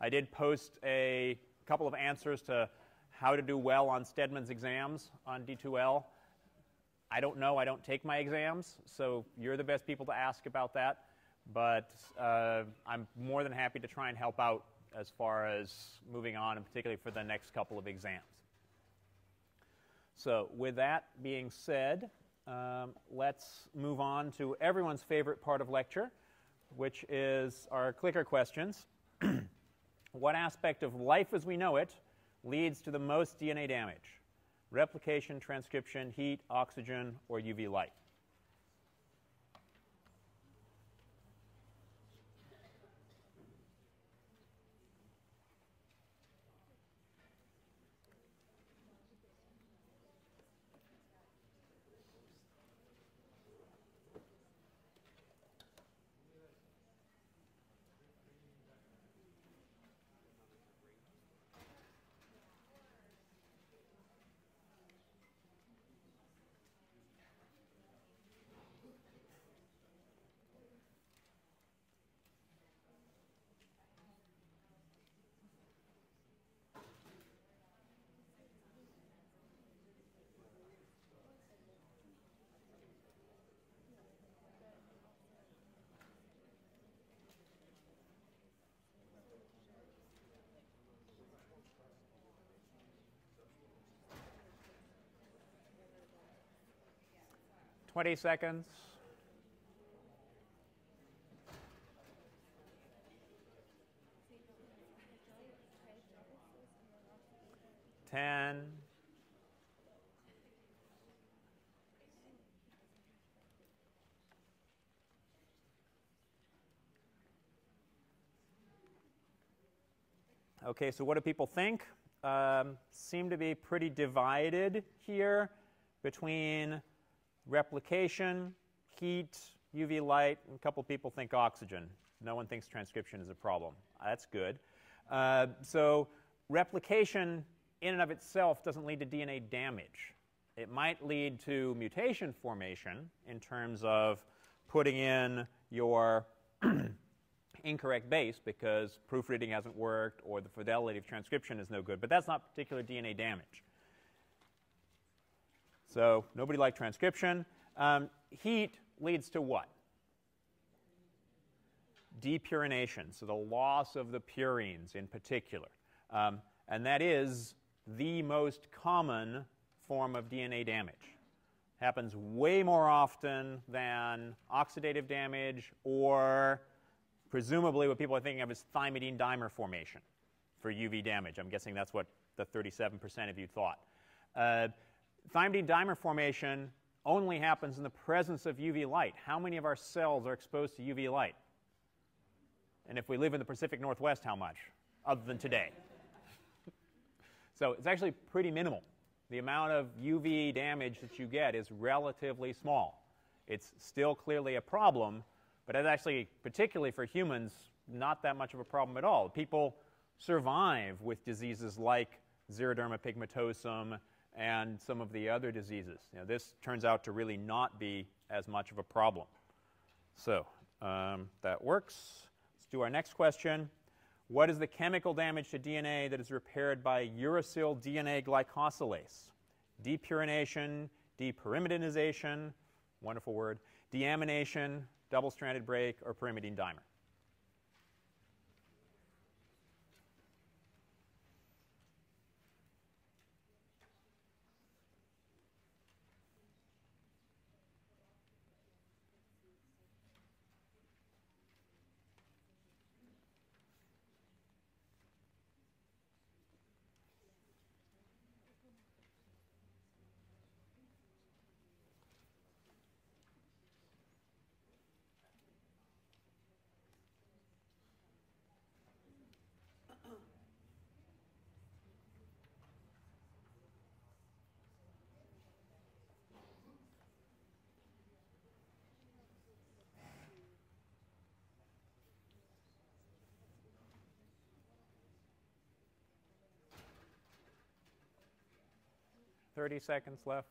I did post a couple of answers to how to do well on Stedman's exams on D2L. I don't know. I don't take my exams, so you're the best people to ask about that. But I'm more than happy to try and help out as far as moving on, and particularly for the next couple of exams. So with that being said, let's move on to everyone's favorite part of lecture, which is our clicker questions. What aspect of life as we know it leads to the most DNA damage? Replication, transcription, heat, oxygen, or UV light? Twenty seconds. 10. Okay, so what do people think? Seem to be pretty divided here between replication, heat, UV light, and a couple people think oxygen. No one thinks transcription is a problem. That's good. So replication in and of itself doesn't lead to DNA damage. It might lead to mutation formation in terms of putting in your incorrect base because proofreading hasn't worked or the fidelity of transcription is no good. But that's not particular DNA damage. So nobody liked transcription. Heat leads to what? Depurination, so the loss of the purines in particular. And that is the most common form of DNA damage. Happens way more often than oxidative damage or presumably what people are thinking of as thymidine dimer formation for UV damage. I'm guessing that's what the 37% of you thought. Thymidine dimer formation only happens in the presence of UV light. How many of our cells are exposed to UV light? And if we live in the Pacific Northwest, how much, other than today? So it's actually pretty minimal. The amount of UV damage that you get is relatively small. It's still clearly a problem, but it's actually, particularly for humans, not that much of a problem at all. People survive with diseases like xeroderma pigmentosum and some of the other diseases. This turns out to really not be as much of a problem. So that works. Let's do our next question. What is the chemical damage to DNA that is repaired by uracil DNA glycosylase? Depurination, depyrimidinization, wonderful word, deamination, double-stranded break, or pyrimidine dimer? Thirty seconds left.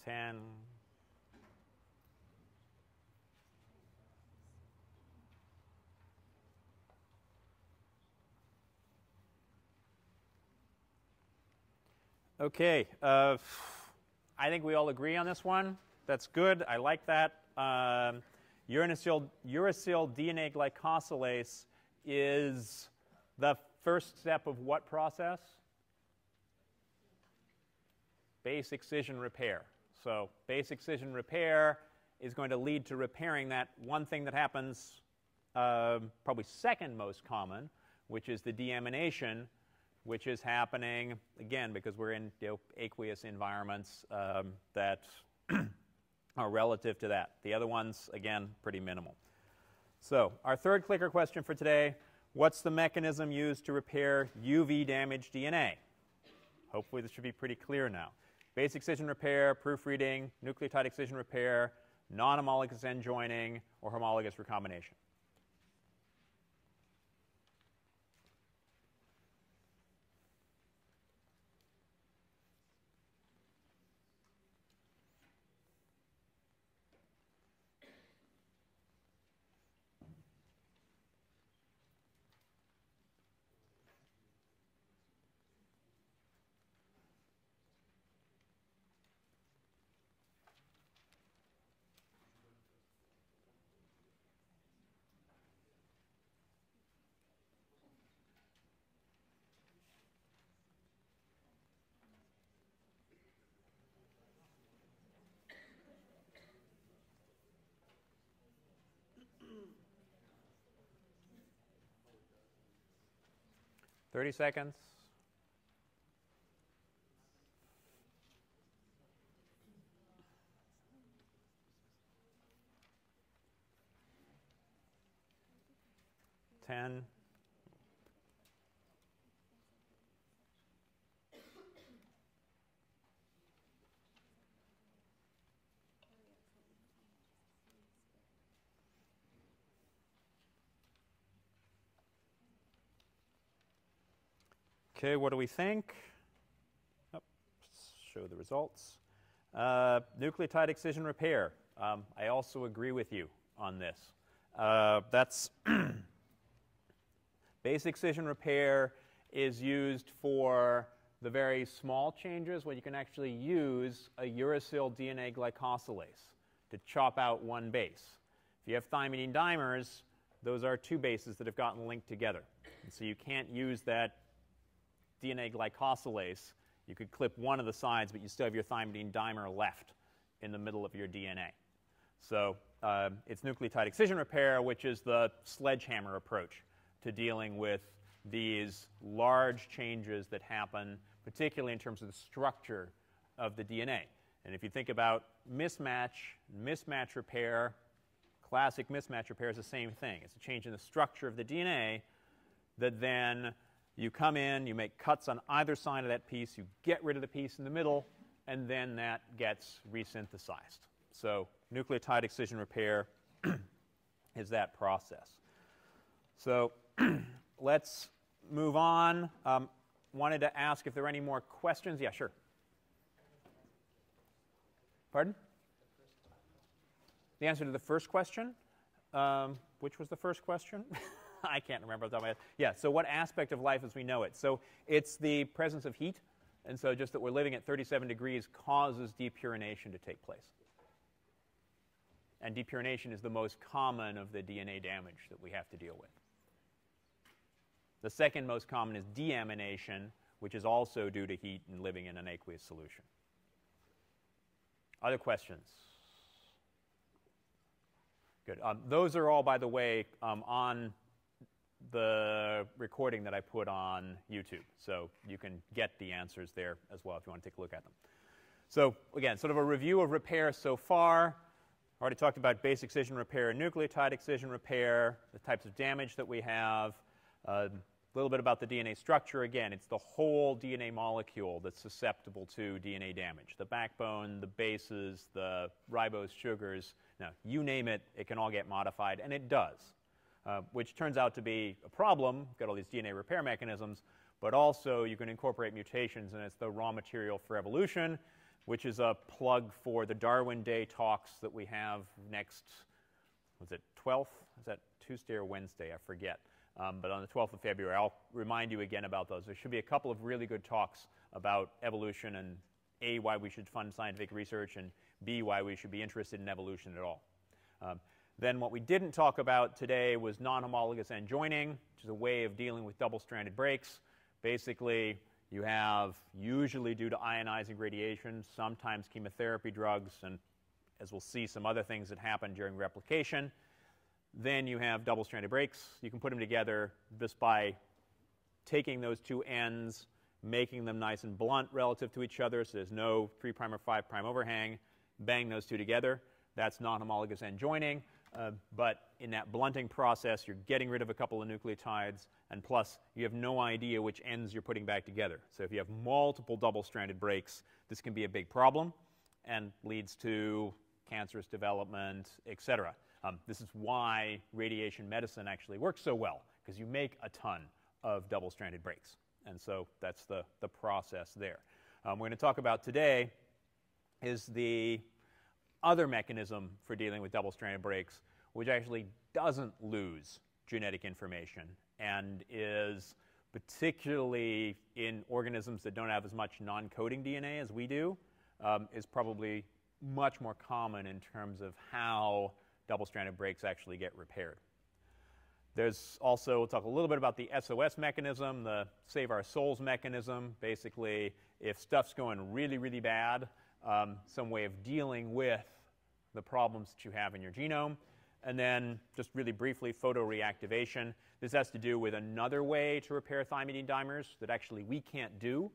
10. Okay, I think we all agree on this one. That's good. I like that. Uracil DNA glycosylase is the first step of what process? Base excision repair. So base excision repair is going to lead to repairing that one thing that happens, probably second most common, which is the deamination, which is happening, again, because we're in aqueous environments that are relative to that. The other ones, again, pretty minimal. So our third clicker question for today, what's the mechanism used to repair UV damaged DNA? Hopefully this should be pretty clear now. Base excision repair, proofreading, nucleotide excision repair, non-homologous end joining, or homologous recombination. Thirty seconds. Ten. Okay, what do we think? Oh, show the results. Nucleotide excision repair. I also agree with you on this. That's base excision repair is used for the very small changes where you can actually use a uracil DNA glycosylase to chop out one base. If you have thymidine dimers, those are two bases that have gotten linked together. And so you can't use that DNA glycosylase. You could clip one of the sides, but you still have your thymidine dimer left in the middle of your DNA. So it's nucleotide excision repair, which is the sledgehammer approach to dealing with these large changes that happen, particularly in terms of the structure of the DNA. And if you think about mismatch repair, classic mismatch repair is the same thing. It's a change in the structure of the DNA that then you come in, you make cuts on either side of that piece, you get rid of the piece in the middle, and then that gets resynthesized. So nucleotide excision repair is that process. So let's move on. Wanted to ask if there are any more questions. Yeah, sure. Pardon? The answer to the first question? Which was the first question? I can't remember off the top of my head. Yeah, so what aspect of life as we know it? So it's the presence of heat, and so just that we're living at 37 degrees causes depurination to take place. And depurination is the most common of the DNA damage that we have to deal with. The second most common is deamination, which is also due to heat and living in an aqueous solution. Other questions? Good. Those are all, by the way, on the recording that I put on YouTube. So you can get the answers there as well if you want to take a look at them. So again, sort of a review of repair so far. Already talked about base excision repair and nucleotide excision repair, the types of damage that we have. A little bit about the DNA structure. Again, it's the whole DNA molecule that's susceptible to DNA damage. The backbone, the bases, the ribose sugars. Now, you name it, it can all get modified, and it does, which turns out to be a problem. You've got all these DNA repair mechanisms, but also you can incorporate mutations, and it's the raw material for evolution. which is a plug for the Darwin Day talks that we have next, was it 12th? Is that Tuesday or Wednesday? I forget. But on the 12th of February, I'll remind you again about those. There should be a couple of really good talks about evolution and A, why we should fund scientific research, and B, why we should be interested in evolution at all. Then what we didn't talk about today was non-homologous end joining, which is a way of dealing with double-stranded breaks. Basically, you have, usually due to ionizing radiation, sometimes chemotherapy drugs, and as we'll see, some other things that happen during replication. Then you have double-stranded breaks. You can put them together just by taking those two ends, making them nice and blunt relative to each other, so there's no 3' or 5' overhang. Bang those two together. That's non-homologous end joining. But in that blunting process, you're getting rid of a couple of nucleotides, and plus, you have no idea which ends you're putting back together. So if you have multiple double-stranded breaks, this can be a big problem and leads to cancerous development, etc. This is why radiation medicine actually works so well, because you make a ton of double-stranded breaks. And so that's the process there. We're going to talk about today is the other mechanism for dealing with double-stranded breaks, which actually doesn't lose genetic information and is particularly in organisms that don't have as much non-coding DNA as we do, is probably much more common in terms of how double-stranded breaks actually get repaired. There's also, we'll talk a little bit about the SOS mechanism, the Save Our Souls mechanism. Basically, if stuff's going really, really bad, some way of dealing with the problems that you have in your genome. And then, just really briefly, photoreactivation. This has to do with another way to repair thymidine dimers that actually we can't do.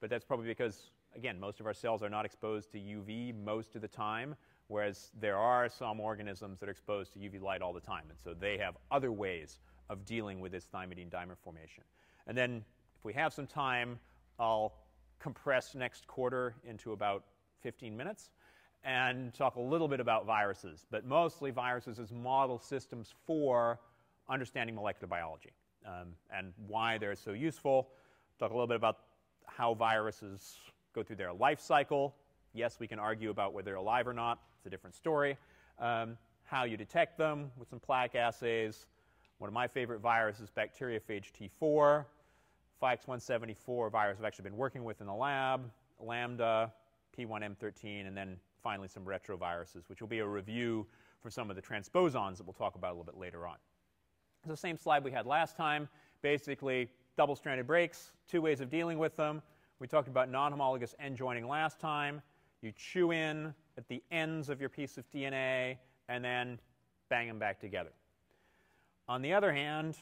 But that's probably because, again, most of our cells are not exposed to UV most of the time, whereas there are some organisms that are exposed to UV light all the time. And so they have other ways of dealing with this thymidine dimer formation. And then, if we have some time, I'll compress next quarter into about 15 minutes and talk a little bit about viruses, but mostly viruses as model systems for understanding molecular biology and why they're so useful. Talk a little bit about how viruses go through their life cycle. Yes, we can argue about whether they're alive or not. It's a different story. How you detect them with some plaque assays. One of my favorite viruses, Bacteriophage T4. 5X174 virus I've actually been working with in the lab. Lambda, P1M13, and then finally some retroviruses, which will be a review for some of the transposons that we'll talk about a little bit later on. It's the same slide we had last time. Basically, double-stranded breaks, two ways of dealing with them. We talked about non-homologous end joining last time. You chew in at the ends of your piece of DNA and then bang them back together. On the other hand,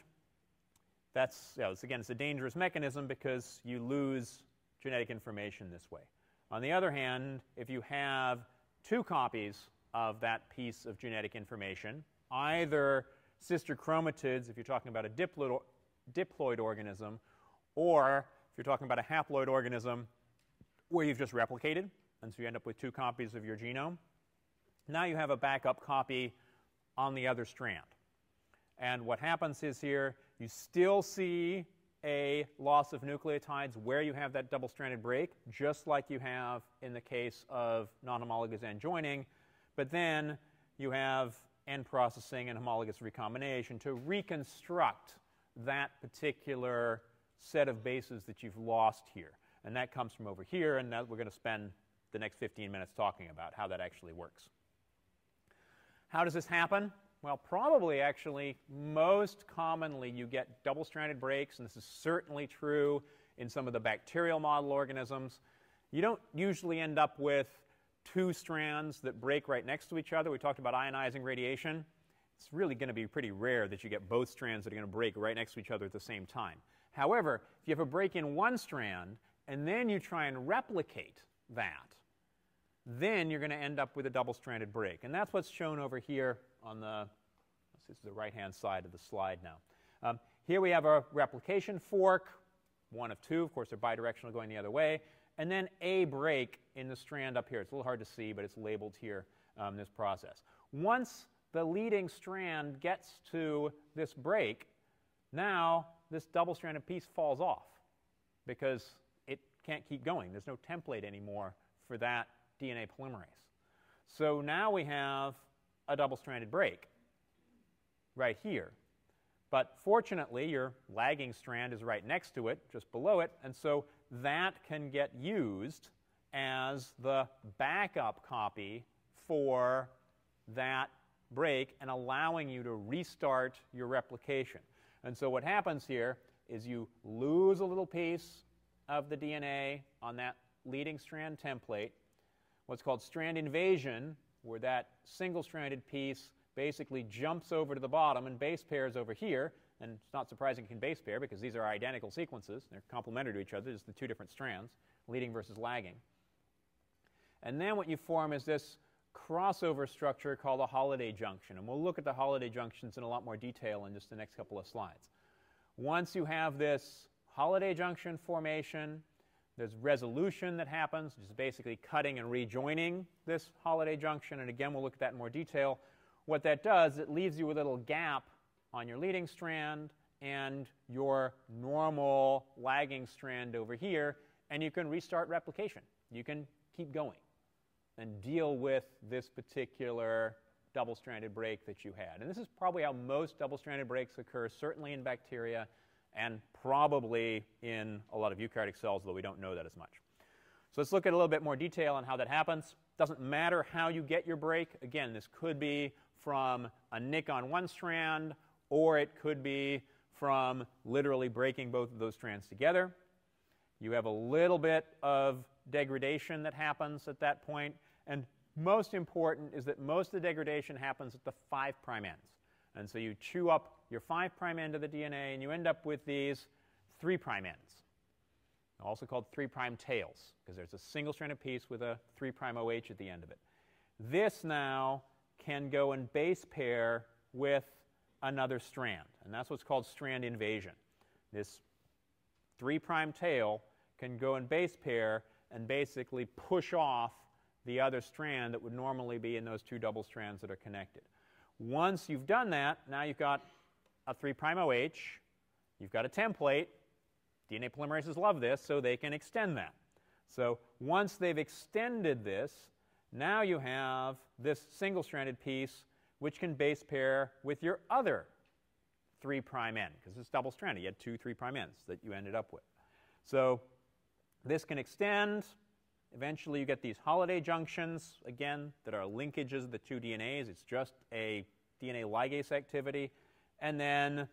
it's a dangerous mechanism because you lose genetic information this way. On the other hand, if you have two copies of that piece of genetic information, either sister chromatids, if you're talking about a diploid organism, or if you're talking about a haploid organism where you've just replicated, and so you end up with two copies of your genome, now you have a backup copy on the other strand. And what happens is here, you still see a loss of nucleotides where you have that double-stranded break, just like you have in the case of non-homologous end joining, but then you have end processing and homologous recombination to reconstruct that particular set of bases that you've lost here. And that comes from over here, and that we're going to spend the next 15 minutes talking about how that actually works. How does this happen? Well, probably actually most commonly you get double-stranded breaks, and this is certainly true in some of the bacterial model organisms. You don't usually end up with two strands that break right next to each other. We talked about ionizing radiation. It's really going to be pretty rare that you get both strands that are going to break right next to each other at the same time. However, if you have a break in one strand and then you try and replicate that, then you're going to end up with a double-stranded break. And that's what's shown over here on this is the right-hand side of the slide now. Here we have a replication fork, one of two. Of course, they're bidirectional going the other way. And then a break in the strand up here. It's a little hard to see, but it's labeled here in this process. Once the leading strand gets to this break, now this double-stranded piece falls off because it can't keep going. There's no template anymore for that DNA polymerase. So now we have a double-stranded break right here. But fortunately, your lagging strand is right next to it, just below it, and so that can get used as the backup copy for that break and allowing you to restart your replication. And so what happens here is you lose a little piece of the DNA on that leading strand template, what's called strand invasion, where that single-stranded piece basically jumps over to the bottom and base pairs over here. And it's not surprising it can base pair because these are identical sequences. They're complementary to each other, just the two different strands, leading versus lagging. And then what you form is this crossover structure called a Holliday junction. And we'll look at the Holliday junctions in a lot more detail in just the next couple of slides. Once you have this Holliday junction formation, there's resolution that happens, which is basically cutting and rejoining this Holliday junction. And again, we'll look at that in more detail. What that does, it leaves you with a little gap on your leading strand and your normal lagging strand over here, and you can restart replication. You can keep going and deal with this particular double-stranded break that you had. And this is probably how most double-stranded breaks occur, certainly in bacteria and probably in a lot of eukaryotic cells, though we don't know that as much. So let's look at a little bit more detail on how that happens. Doesn't matter how you get your break. Again, this could be from a nick on one strand, or it could be from literally breaking both of those strands together. You have a little bit of degradation that happens at that point. And most important is that most of the degradation happens at the 5' ends. And so you chew up your 5' end of the DNA, and you end up with these 3' ends, also called 3' tails, because there's a single-stranded piece with a 3' OH at the end of it. This now can go and base pair with another strand, and that's what's called strand invasion. This 3' tail can go and base pair and basically push off the other strand that would normally be in those two double strands that are connected. Once you've done that, now you've got a 3' OH, you've got a template. DNA polymerases love this, so they can extend that. So once they've extended this, now you have this single-stranded piece which can base pair with your other 3' end, because it's double-stranded. You had two 3' ends that you ended up with. So this can extend. Eventually, you get these Holliday junctions, again, that are linkages of the two DNAs. It's just a DNA ligase activity. And then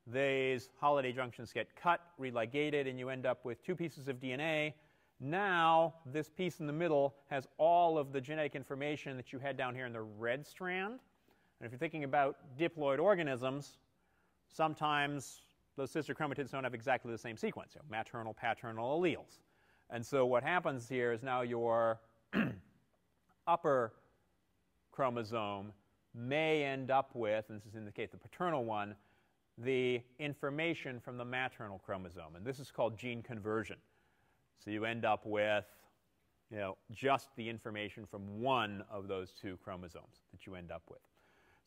these Holliday junctions get cut, religated, and you end up with two pieces of DNA. Now, this piece in the middle has all of the genetic information that you had down here in the red strand. And if you're thinking about diploid organisms, sometimes those sister chromatids don't have exactly the same sequence, maternal, paternal alleles. And so what happens here is now your upper chromosome may end up with, and this is in the case of the paternal one, the information from the maternal chromosome. And this is called gene conversion. So you end up with just the information from one of those two chromosomes that you end up with.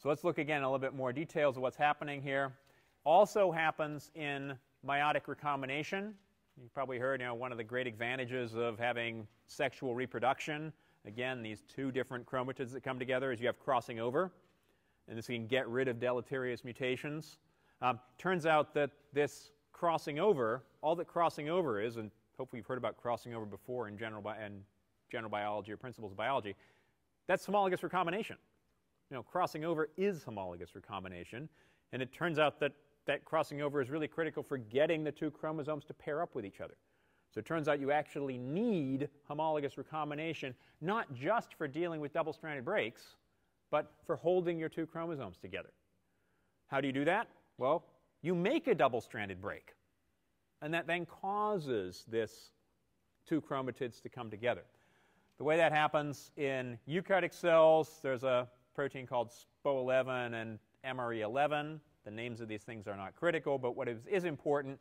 So let's look again in a little bit more details of what's happening here. Also happens in meiotic recombination. You've probably heard, one of the great advantages of having sexual reproduction, again, these two different chromatids that come together, is you have crossing over. And this can get rid of deleterious mutations. Turns out that this crossing over, all that crossing over is, and hopefully you've heard about crossing over before in general biology or principles of biology, that's homologous recombination. Crossing over is homologous recombination. And it turns out that that crossing over is really critical for getting the two chromosomes to pair up with each other. So it turns out you actually need homologous recombination, not just for dealing with double-stranded breaks, but for holding your two chromosomes together. How do you do that? Well, you make a double-stranded break. And that then causes this two chromatids to come together. The way that happens in eukaryotic cells, there's a protein called SPO11 and MRE11. The names of these things are not critical, but what is important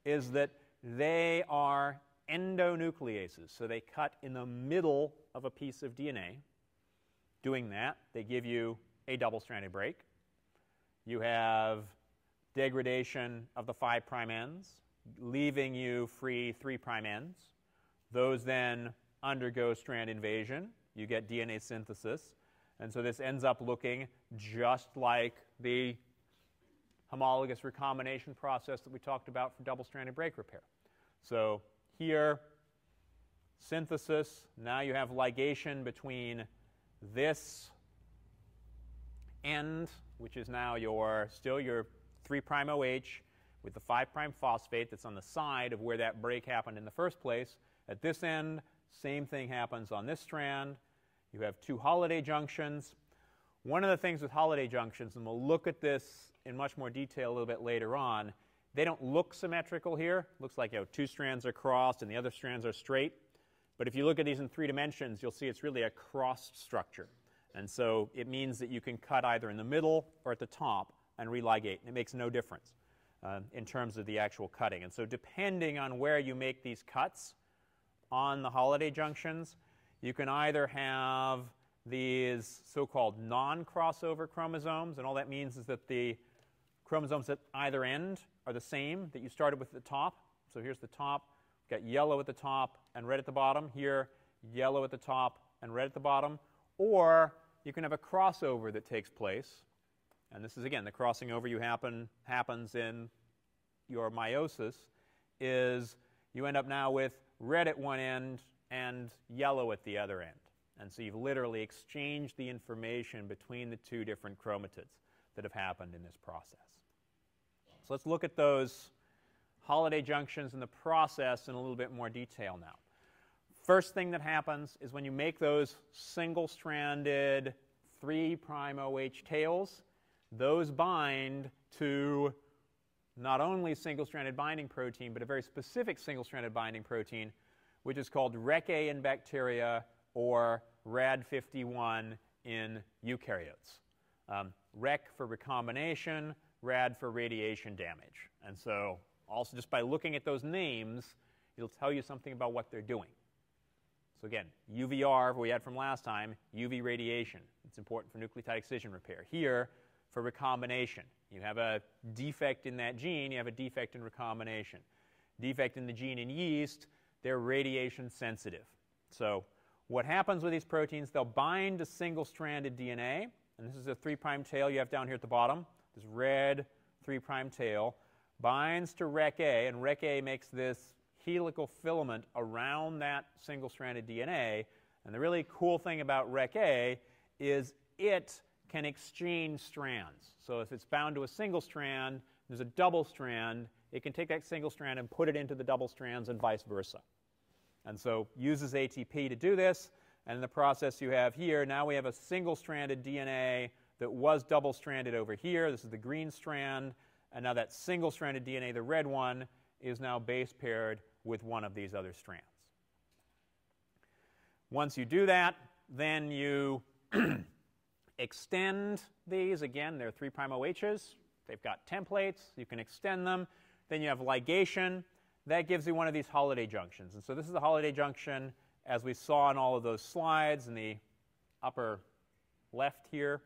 is that they are endonucleases. So they cut in the middle of a piece of DNA. Doing that, they give you a double-stranded break. You have degradation of the 5' ends, leaving you free 3' ends. Those then undergo strand invasion. You get DNA synthesis. And so this ends up looking just like the homologous recombination process that we talked about for double-stranded break repair. So here, synthesis. Now you have ligation between this end, which is now still your 3' OH with the 5' phosphate that's on the side of where that break happened in the first place. At this end, same thing happens on this strand. You have 2 Holliday junctions. One of the things with Holliday junctions, and we'll look at this in much more detail a little bit later on, they don't look symmetrical here. Looks like 2 strands are crossed and the other strands are straight. But if you look at these in 3 dimensions, you'll see it's really a crossed structure. And so it means that you can cut either in the middle or at the top and religate. And it makes no difference in terms of the actual cutting. And so depending on where you make these cuts on the Holliday junctions, you can either have these so-called non-crossover chromosomes. And all that means is that the chromosomes at either end are the same that you started with at the top. So here's the top. We've got yellow at the top and red at the bottom. Here, yellow at the top and red at the bottom. Or you can have a crossover that takes place. And this is, again, the crossing over happens in your meiosis, is you end up now with red at one end and yellow at the other end. And so you've literally exchanged the information between the 2 different chromatids that have happened in this process. So let's look at those Holliday junctions and the process in a little bit more detail now. First thing that happens is when you make those single-stranded 3' OH tails, those bind to not only single-stranded binding protein, but a very specific single-stranded binding protein, which is called REC-A in bacteria or RAD51 in eukaryotes. REC for recombination, RAD for radiation damage. And so also just by looking at those names, it'll tell you something about what they're doing. So again, UVR, we had from last time, UV radiation. It's important for nucleotide excision repair. Here, for recombination. You have a defect in that gene, you have a defect in recombination. Defect in the gene in yeast, they're radiation sensitive. So what happens with these proteins, they'll bind to single-stranded DNA. And this is a 3' tail you have down here at the bottom. This red 3' tail binds to REC-A, and REC-A makes this helical filament around that single-stranded DNA. And the really cool thing about REC-A is it can exchange strands. So if it's bound to a single strand, there's a double strand, it can take that single strand and put it into the double strands and vice versa. And so uses ATP to do this. And in the process you have here, now we have a single-stranded DNA that was double-stranded over here. This is the green strand. And now that single-stranded DNA, the red one, is now base paired with one of these other strands. Once you do that, then you extend these. Again, they're 3' OHs. They've got templates. You can extend them. Then you have ligation. That gives you one of these Holliday junctions. And so this is the Holliday junction as we saw in all of those slides in the upper left here.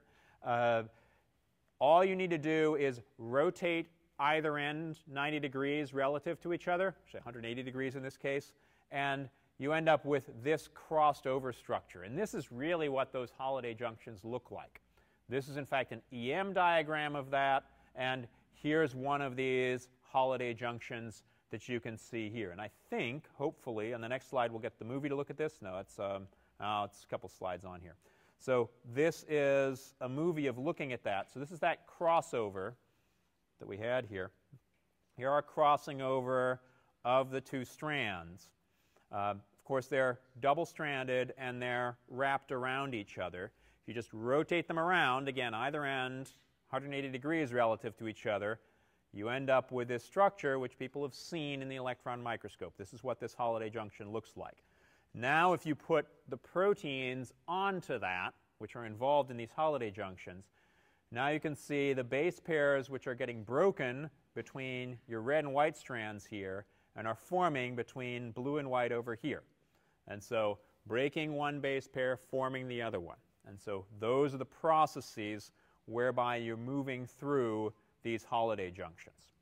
All you need to do is rotate either end 90 degrees relative to each other, actually 180 degrees in this case, and you end up with this crossed over structure. And this is really what those Holliday junctions look like. This is, in fact, an EM diagram of that, and here's one of these Holliday junctions that you can see here. And I think, hopefully, on the next slide we'll get the movie to look at this. No, it's a couple slides on here. So this is a movie of looking at that. So this is that crossover that we had here. Here are crossing over of the 2 strands. Of course, they're double-stranded and they're wrapped around each other. If you just rotate them around, again, either end, 180 degrees relative to each other, you end up with this structure which people have seen in the electron microscope. This is what this Holliday junction looks like. Now, if you put the proteins onto that, which are involved in these Holliday junctions, now you can see the base pairs which are getting broken between your red and white strands here and are forming between blue and white over here. And so breaking one base pair, forming the other one. And so those are the processes whereby you're moving through these Holliday junctions.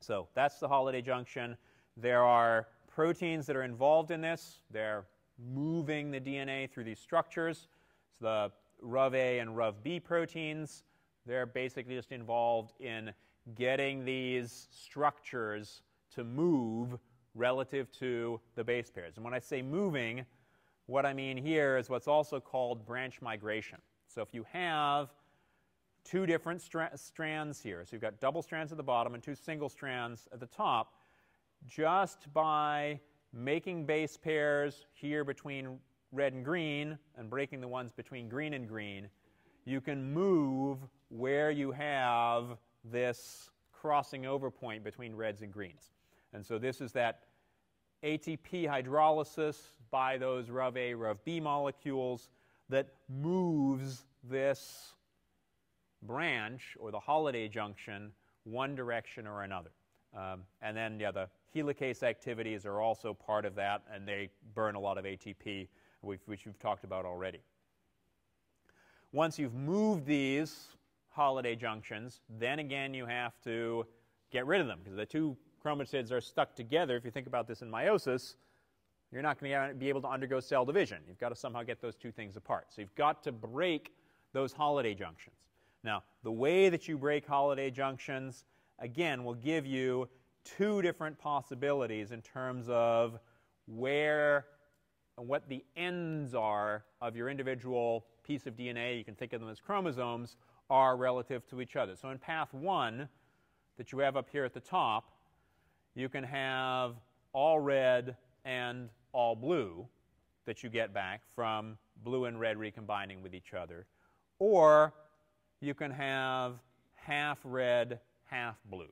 So that's the Holliday junction. There are proteins that are involved in this. They're moving the DNA through these structures. So the RUV-A and RUV-B proteins, they're basically just involved in getting these structures to move relative to the base pairs. And when I say moving, what I mean here is what's also called branch migration. So if you have two different strands here, so you've got double strands at the bottom and two single strands at the top, just by making base pairs here between red and green and breaking the ones between green and green, you can move where you have this crossing over point between reds and greens. And so this is that ATP hydrolysis by those RUV-A, RUV-B molecules that moves this branch, or the Holliday junction, one direction or another. And then, yeah, the helicase activities are also part of that, and they burn a lot of ATP, which we've talked about already. Once you've moved these Holliday junctions, then again you have to get rid of them, because the two chromatids are stuck together. If you think about this in meiosis, you're not going to be able to undergo cell division. You've got to somehow get those two things apart. So you've got to break those Holliday junctions. Now, the way that you break Holliday junctions, again, will give you two different possibilities in terms of where and what the ends are of your individual piece of DNA, you can think of them as chromosomes, are relative to each other. So in path 1 that you have up here at the top, you can have all red and all blue that you get back from blue and red recombining with each other. Or you can have half red, half blue.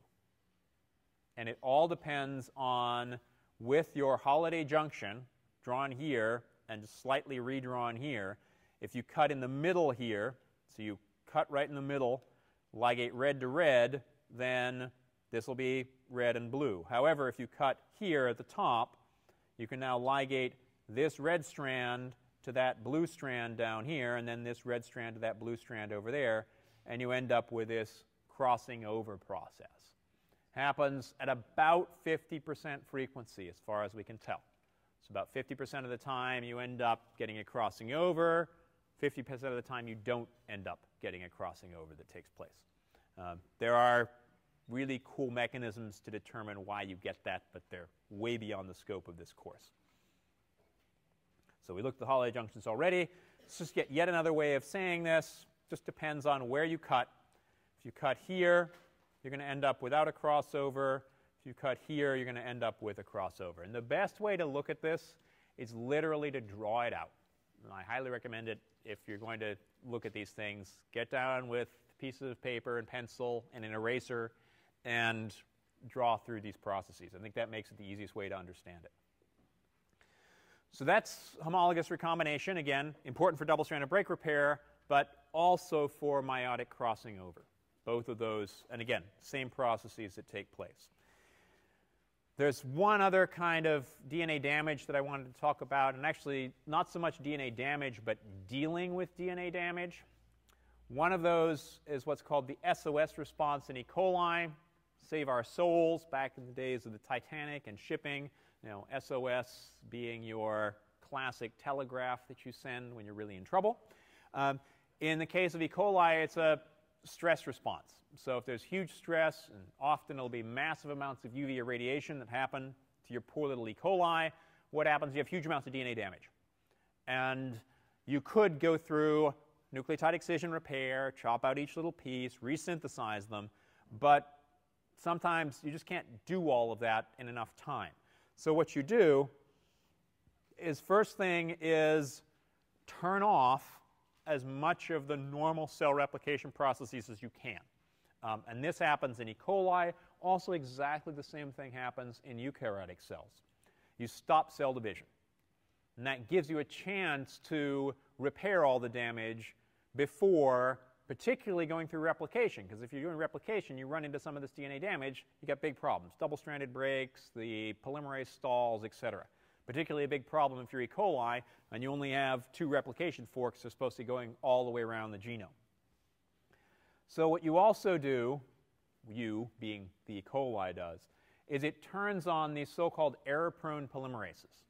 And it all depends on, with your Holliday junction drawn here and just slightly redrawn here, if you cut in the middle here, so you cut right in the middle, ligate red to red, then this will be red and blue. However, if you cut here at the top, you can now ligate this red strand to that blue strand down here, and then this red strand to that blue strand over there, and you end up with this crossing over process. Happens at about 50% frequency as far as we can tell. So about 50% of the time you end up getting a crossing over, 50% of the time you don't end up getting a crossing over that takes place. There are really cool mechanisms to determine why you get that, but they're way beyond the scope of this course. So we looked at the Holliday junctions already. Let's just get yet another way of saying this. Just depends on where you cut. If you cut here, you're going to end up without a crossover. If you cut here, you're going to end up with a crossover. And the best way to look at this is literally to draw it out. And I highly recommend it if you're going to look at these things. Get down with pieces of paper and pencil and an eraser and draw through these processes. I think that makes it the easiest way to understand it. So that's homologous recombination. Again, important for double-stranded break repair, but also for meiotic crossing over. Both of those, and again, same processes that take place. There's one other kind of DNA damage that I wanted to talk about, and actually not so much DNA damage, but dealing with DNA damage. One of those is what's called the SOS response in E. coli. Save our souls back in the days of the Titanic and shipping. You know, SOS being your classic telegraph that you send when you're really in trouble. In the case of E. coli, it's a stress response. So if there's huge stress, and often it'll be massive amounts of UV irradiation that happen to your poor little E. coli, what happens? You have huge amounts of DNA damage. And you could go through nucleotide excision repair, chop out each little piece, resynthesize them, but sometimes you just can't do all of that in enough time. So what you do is, first thing is turn off as much of the normal cell replication processes as you can. And this happens in E. coli. Also, exactly the same thing happens in eukaryotic cells. You stop cell division. And that gives you a chance to repair all the damage before particularly going through replication. Because if you're doing replication, you run into some of this DNA damage, you got big problems. Double-stranded breaks, the polymerase stalls, etc. Particularly a big problem if you're E. coli and you only have 2 replication forks that are supposed to be going all the way around the genome. So what you also do, you being the E. coli does, is it turns on these so-called error-prone polymerases.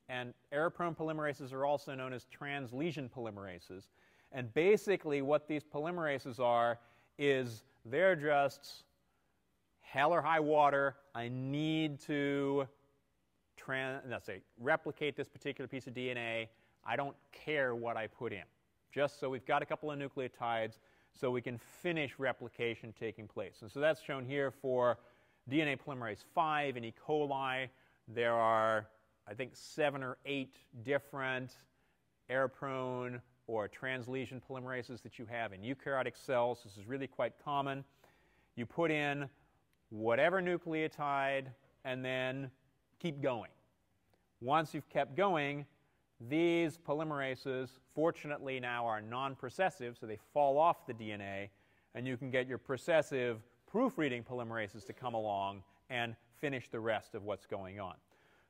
And error-prone polymerases are also known as translesion polymerases. And basically what these polymerases are is they're just hell or high water. I need to replicate this particular piece of DNA. I don't care what I put in. Just so we've got a couple of nucleotides so we can finish replication taking place. And so that's shown here for DNA polymerase 5 in E. coli. There are, I think, 7 or 8 different error-prone or translesion polymerases that you have in eukaryotic cells. This is really quite common. You put in whatever nucleotide and then keep going. Once you've kept going, these polymerases, fortunately now, are non-processive, so they fall off the DNA, and you can get your processive proofreading polymerases to come along and finish the rest of what's going on.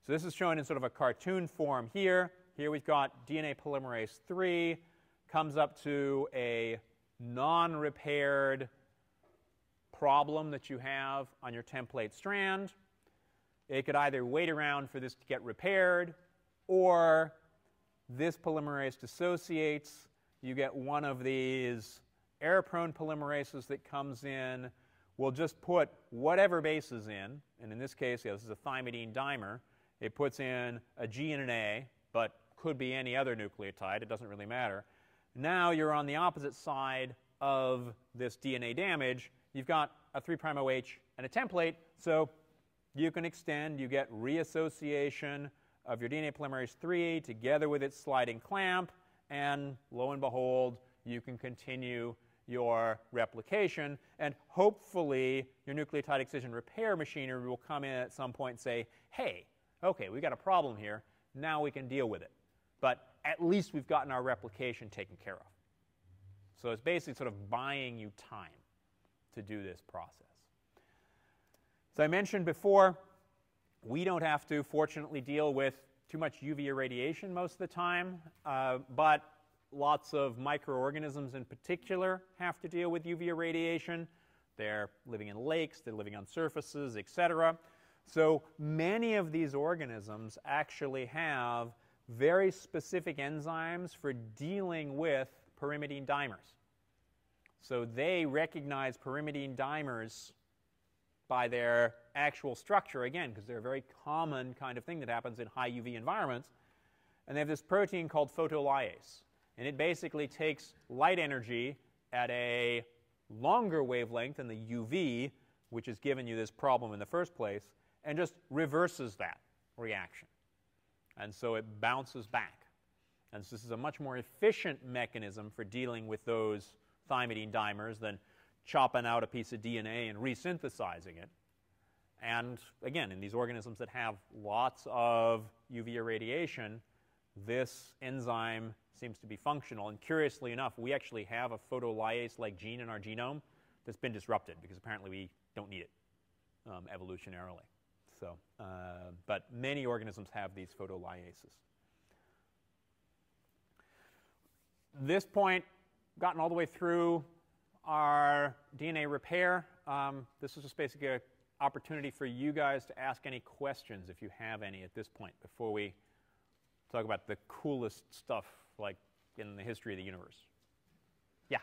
So this is shown in sort of a cartoon form here. Here we've got DNA polymerase 3 comes up to a non-repaired problem that you have on your template strand. It could either wait around for this to get repaired, or this polymerase dissociates. You get one of these error-prone polymerases that comes in. We'll just put whatever bases in, and in this case, this is a thymidine dimer. It puts in a G and an A, but could be any other nucleotide. It doesn't really matter. Now you're on the opposite side of this DNA damage. You've got a 3'OH and a template, so you can extend. You get reassociation of your DNA polymerase 3 together with its sliding clamp, and lo and behold, you can continue your replication, and hopefully your nucleotide excision repair machinery will come in at some point and say, hey, okay, we've got a problem here, now we can deal with it. But at least we've gotten our replication taken care of. So it's basically sort of buying you time to do this process. So I mentioned before, we don't have to, fortunately, deal with too much UV irradiation most of the time, but lots of microorganisms in particular have to deal with UV irradiation. They're living in lakes, they're living on surfaces, etc. So many of these organisms actually have very specific enzymes for dealing with pyrimidine dimers. So they recognize pyrimidine dimers by their actual structure, again, because they're a very common kind of thing that happens in high UV environments. And they have this protein called photolyase. And it basically takes light energy at a longer wavelength than the UV, which has given you this problem in the first place, and just reverses that reaction. And so it bounces back. And so this is a much more efficient mechanism for dealing with those thymidine dimers than chopping out a piece of DNA and resynthesizing it. And again, in these organisms that have lots of UV irradiation, this enzyme seems to be functional. And curiously enough, we actually have a photolyase-like gene in our genome that's been disrupted because apparently we don't need it evolutionarily. So, but many organisms have these photolyases. This point, gotten all the way through our DNA repair. This is just basically an opportunity for you guys to ask any questions if you have any at this point before we talk about the coolest stuff like in the history of the universe. Yeah.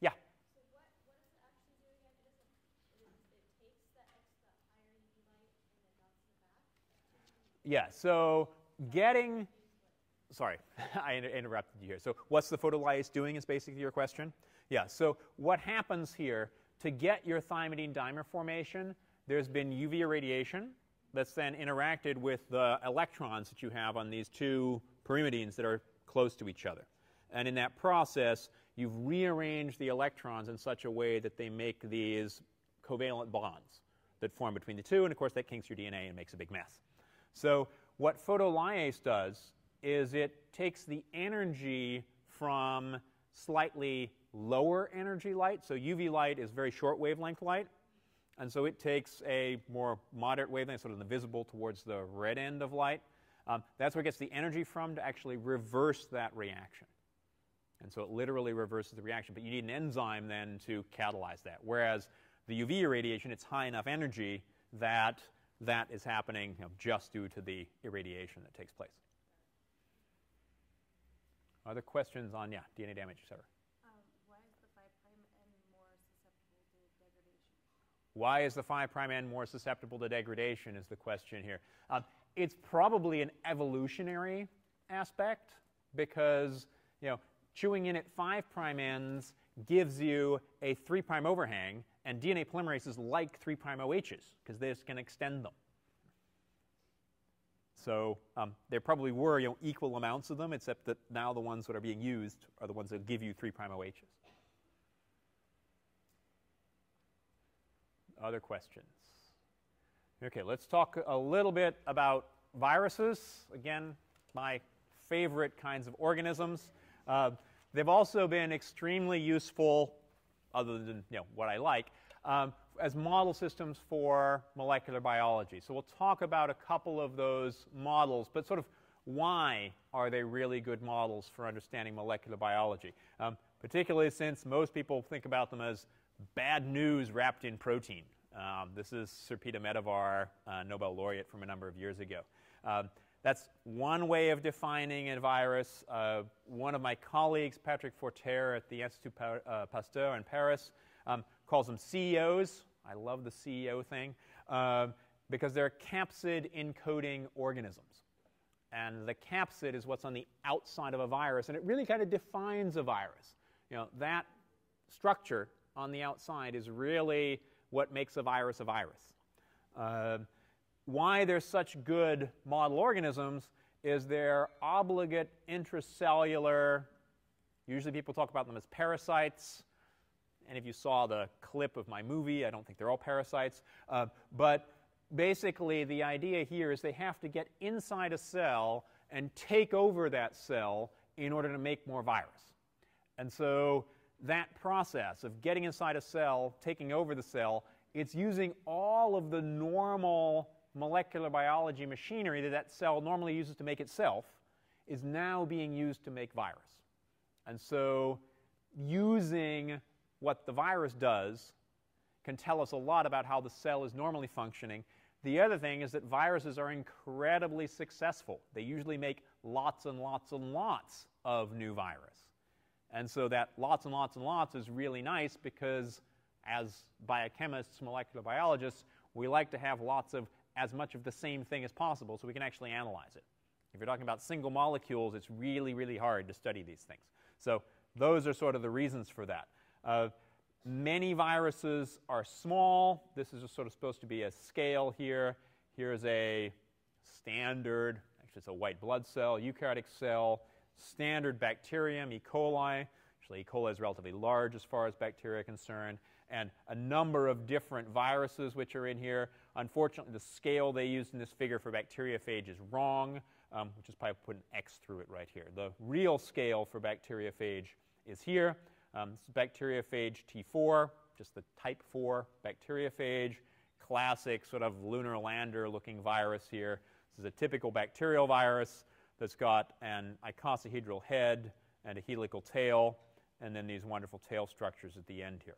Yeah. So what does it actually do again? It takes the higher UV light and then bounces it back? Yeah, so getting, sorry, I interrupted you here. So what's the photolyase doing is basically your question? Yeah, so what happens here, to get your thymidine dimer formation, there's been UV irradiation that's then interacted with the electrons that you have on these two pyrimidines that are close to each other. And in that process, you've rearranged the electrons in such a way that they make these covalent bonds that form between the two, and of course that kinks your DNA and makes a big mess. So what photolyase does is it takes the energy from slightly lower energy light. So UV light is very short wavelength light. And so it takes a more moderate wavelength, sort of the visible towards the red end of light. That's where it gets the energy from to actually reverse that reaction. And so it literally reverses the reaction. But you need an enzyme then to catalyze that. Whereas the UV irradiation, it's high enough energy that that is happening just due to the irradiation that takes place. Other questions on, DNA damage, et cetera? Why is the 5' end more susceptible to degradation? Why is the 5' end more susceptible to degradation is the question here. It's probably an evolutionary aspect because, chewing in at 5' ends gives you a 3' overhang, and DNA polymerases like 3' OHs because this can extend them. So there probably were equal amounts of them, except that now the ones that are being used are the ones that give you 3' OHs. Other questions? Okay, let's talk a little bit about viruses. Again, my favorite kinds of organisms. They've also been extremely useful, other than what I like, as model systems for molecular biology. So we'll talk about a couple of those models, but sort of why are they really good models for understanding molecular biology? Particularly since most people think about them as bad news wrapped in protein. This is Sir Peter Medawar, Nobel laureate from a number of years ago. That's one way of defining a virus. One of my colleagues, Patrick Forterre at the Institut Pasteur in Paris, calls them CEOs. I love the CEO thing because they're capsid-encoding organisms. And the capsid is what's on the outside of a virus, and it really kind of defines a virus. That structure on the outside is really what makes a virus a virus. Why they're such good model organisms is they're obligate intracellular. Usually people talk about them as parasites. And if you saw the clip of my movie, I don't think they're all parasites. But basically, the idea here is they have to get inside a cell and take over that cell in order to make more virus. And so that process of getting inside a cell, taking over the cell, it's using all of the normal molecular biology machinery that cell normally uses to make itself is now being used to make virus. And so using what the virus does can tell us a lot about how the cell is normally functioning. The other thing is that viruses are incredibly successful. They usually make lots and lots and lots of new virus. And so that lots and lots and lots is really nice because as biochemists, molecular biologists, we like to have lots of as much of the same thing as possible so we can actually analyze it. If you're talking about single molecules, it's really, really hard to study these things. So those are sort of the reasons for that. Many viruses are small. This is just sort of supposed to be a scale here. Here's a standard, actually it's a white blood cell, eukaryotic cell, standard bacterium, E. coli. Actually, E. coli is relatively large as far as bacteria are concerned. And a number of different viruses which are in here. Unfortunately, the scale they used in this figure for bacteriophage is wrong, which is probably put an X through it right here. The real scale for bacteriophage is here. This is Bacteriophage T4, just the type 4 bacteriophage, classic sort of lunar lander looking virus here. This is a typical bacterial virus that's got an icosahedral head and a helical tail, and then these wonderful tail structures at the end here.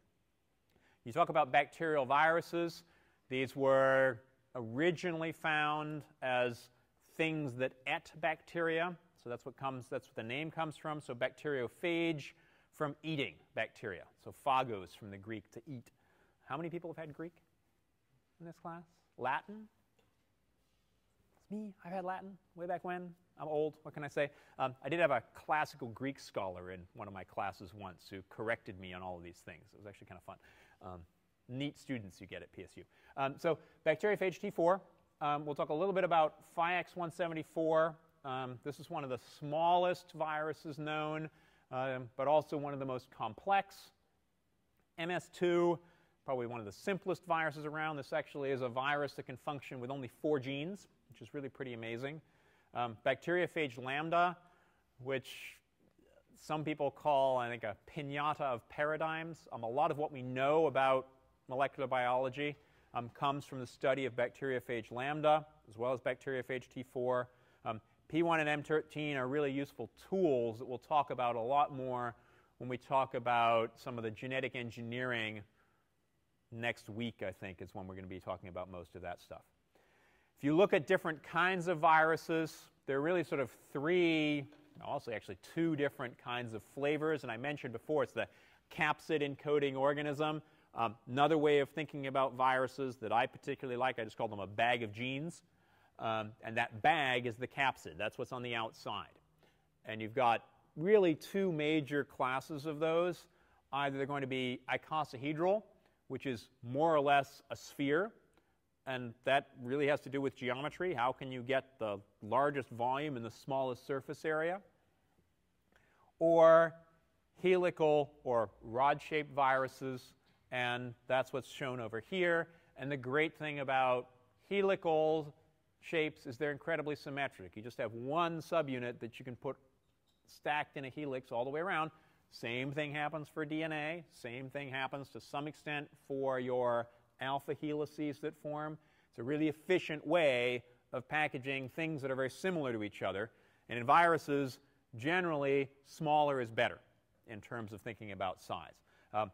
You talk about bacterial viruses. These were originally found as things that ate bacteria. So that's what the name comes from. So bacteriophage from eating bacteria. So phagos from the Greek, to eat. How many people have had Greek in this class? Latin? It's me. I've had Latin way back when. I'm old. What can I say? I did have a classical Greek scholar in one of my classes once who corrected me on all of these things. It was actually kind of fun. Neat students you get at PSU. So bacteriophage T4. We'll talk a little bit about Phi-X174. This is one of the smallest viruses known, but also one of the most complex. MS2, probably one of the simplest viruses around. This actually is a virus that can function with only 4 genes, which is really pretty amazing. Bacteriophage lambda, which some people call, I think, a piñata of paradigms. A lot of what we know about molecular biology comes from the study of bacteriophage lambda, as well as bacteriophage T4. P1 and M13 are really useful tools that we'll talk about a lot more when we talk about some of the genetic engineering next week, I think, is when we're going to be talking about most of that stuff. If you look at different kinds of viruses, there are really sort of three, also actually two different kinds of flavors. And I mentioned before, it's the capsid encoding organism. Another way of thinking about viruses that I particularly like, I just call them a bag of genes. And that bag is the capsid. That's what's on the outside. And you've got really two major classes of those. Either they're going to be icosahedral, which is more or less a sphere. And that really has to do with geometry. How can you get the largest volume in the smallest surface area? Or helical or rod-shaped viruses. And that's what's shown over here. And the great thing about helical shapes is they're incredibly symmetric. You just have one subunit that you can put stacked in a helix all the way around. Same thing happens for DNA. Same thing happens to some extent for your alpha helices that form. It's a really efficient way of packaging things that are very similar to each other. And in viruses, generally, smaller is better in terms of thinking about size. A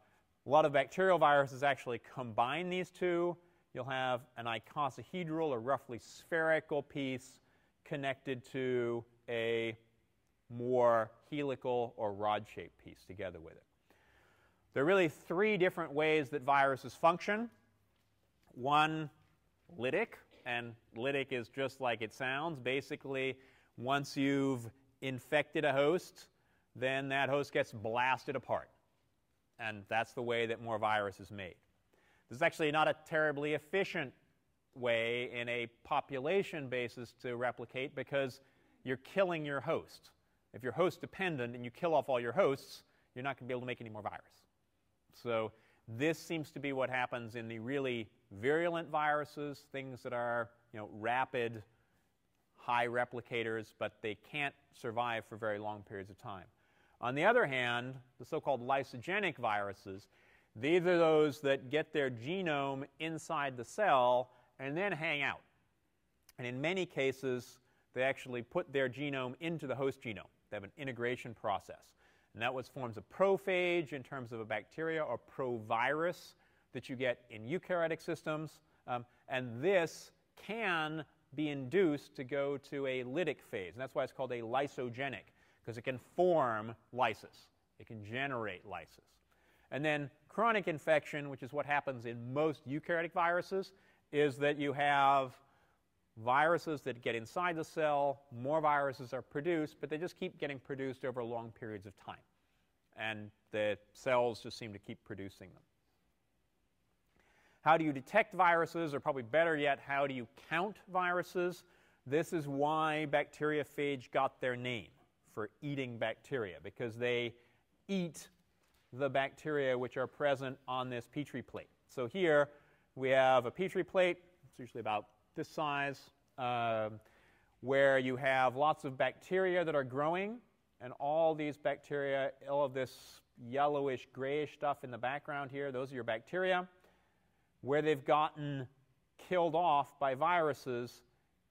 lot of bacterial viruses actually combine these two. You'll have an icosahedral, or roughly spherical piece connected to a more helical or rod-shaped piece together with it. There are really three different ways that viruses function. One, lytic, and lytic is just like it sounds. Basically, once you've infected a host, then that host gets blasted apart. And that's the way that more virus is made. This is actually not a terribly efficient way in a population basis to replicate because you're killing your host. If you're host dependent and you kill off all your hosts, you're not going to be able to make any more virus. So this seems to be what happens in the really virulent viruses, things that are rapid, high replicators, but they can't survive for very long periods of time. On the other hand, the so-called lysogenic viruses, these are those that get their genome inside the cell and then hang out. And in many cases, they actually put their genome into the host genome. They have an integration process. And that what forms a prophage in terms of a bacteria, or provirus that you get in eukaryotic systems. And this can be induced to go to a lytic phase. And that's why it's called a lysogenic, because it can form lysis. It can generate lysis. And then chronic infection, which is what happens in most eukaryotic viruses, is that you have viruses that get inside the cell, more viruses are produced, but they just keep getting produced over long periods of time. And the cells just seem to keep producing them. How do you detect viruses, or probably better yet, how do you count viruses? This is why bacteriophage got their name, for eating bacteria, because they eat the bacteria which are present on this Petri plate. So here we have a Petri plate. It's usually about this size, where you have lots of bacteria that are growing, and all these bacteria, all of this yellowish, grayish stuff in the background here, those are your bacteria. Where they've gotten killed off by viruses